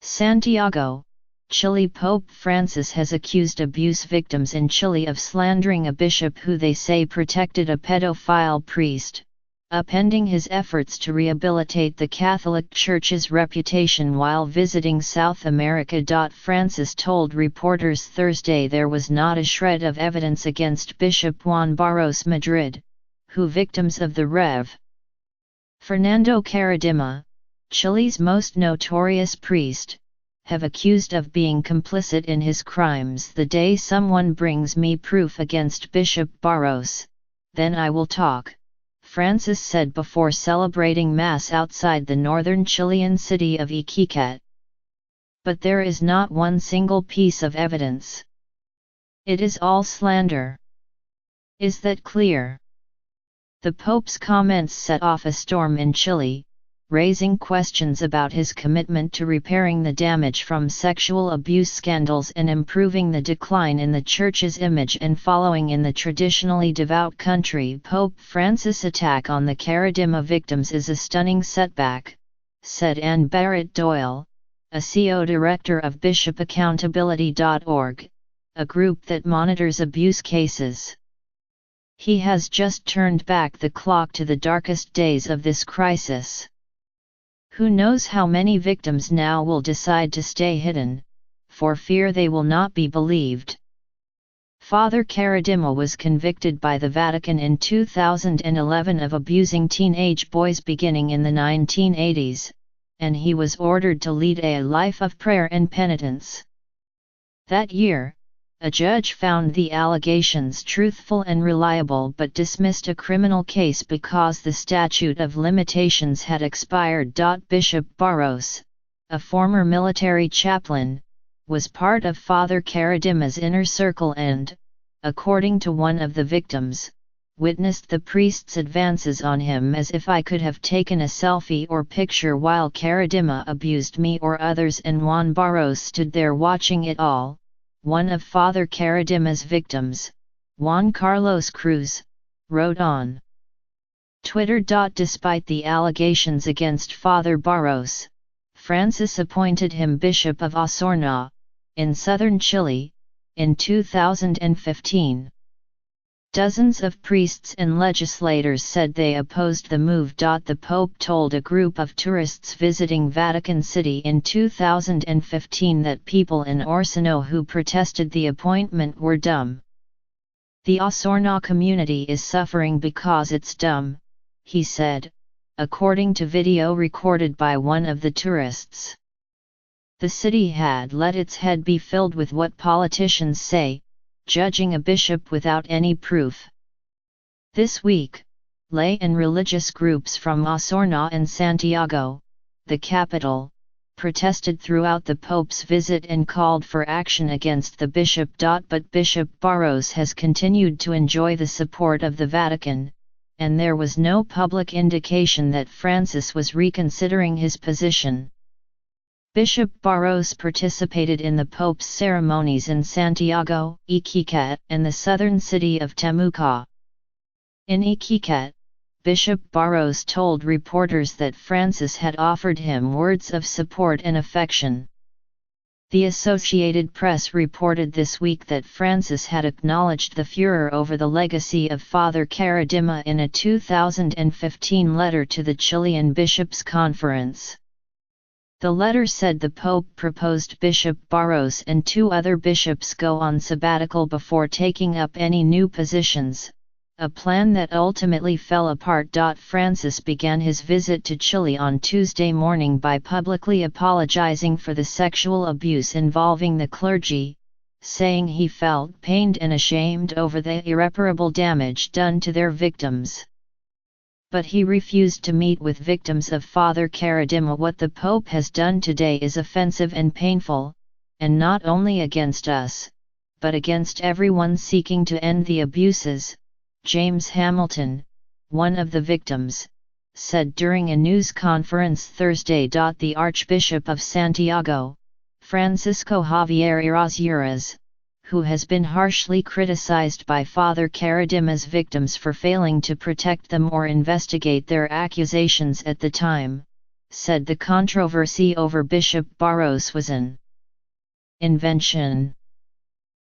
Santiago, Chile. Pope Francis has accused abuse victims in Chile of slandering a bishop who they say protected a pedophile priest, upending his efforts to rehabilitate the Catholic Church's reputation while visiting South America. Francis told reporters Thursday there was not a shred of evidence against Bishop Juan Barros Madrid, who victims of the Rev. Fernando Caradima, Chile's most notorious priest, have accused of being complicit in his crimes. The day someone brings me proof against Bishop Barros, then I will talk, Francis said before celebrating Mass outside the northern Chilean city of Iquique. But there is not one single piece of evidence. It is all slander. Is that clear? The Pope's comments set off a storm in Chile, raising questions about his commitment to repairing the damage from sexual abuse scandals and improving the decline in the Church's image and following in the traditionally devout country. Pope Francis' attack on the Caradima victims is a stunning setback, said Anne Barrett Doyle, a CO director of bishopaccountability.org, a group that monitors abuse cases. He has just turned back the clock to the darkest days of this crisis. Who knows how many victims now will decide to stay hidden, for fear they will not be believed. Father Caradima was convicted by the Vatican in 2011 of abusing teenage boys beginning in the 1980s, and he was ordered to lead a life of prayer and penitence. That year, a judge found the allegations truthful and reliable but dismissed a criminal case because the statute of limitations had expired. Bishop Barros, a former military chaplain, was part of Father Caradima's inner circle and, according to one of the victims, witnessed the priest's advances on him as if I could have taken a selfie or picture while Caradima abused me or others, and Juan Barros stood there watching it all. One of Father Caradima's victims, Juan Carlos Cruz, wrote on Twitter. Despite the allegations against Father Barros, Francis appointed him Bishop of Osorno, in southern Chile, in 2015. Dozens of priests and legislators said they opposed the move. The Pope told a group of tourists visiting Vatican City in 2015 that people in Osorno who protested the appointment were dumb. The Osorno community is suffering because it's dumb, he said, according to video recorded by one of the tourists. The city had let its head be filled with what politicians say, judging a bishop without any proof. This week, lay and religious groups from Osorno and Santiago, the capital, protested throughout the Pope's visit and called for action against the bishop. But Bishop Barros has continued to enjoy the support of the Vatican, and there was no public indication that Francis was reconsidering his position. Bishop Barros participated in the Pope's ceremonies in Santiago, Iquique, and the southern city of Temuco. In Iquique, Bishop Barros told reporters that Francis had offered him words of support and affection. The Associated Press reported this week that Francis had acknowledged the furor over the legacy of Father Caradima in a 2015 letter to the Chilean Bishops' Conference. The letter said the Pope proposed Bishop Barros and 2 other bishops go on sabbatical before taking up any new positions, a plan that ultimately fell apart. Francis began his visit to Chile on Tuesday morning by publicly apologizing for the sexual abuse involving the clergy, saying he felt pained and ashamed over the irreparable damage done to their victims. But he refused to meet with victims of Father Caradima. What the Pope has done today is offensive and painful, and not only against us, but against everyone seeking to end the abuses, James Hamilton, one of the victims, said during a news conference Thursday. The Archbishop of Santiago, Francisco Javier Errázuriz, who has been harshly criticized by Father Caradima's victims for failing to protect them or investigate their accusations at the time, said the controversy over Bishop Barros was an invention.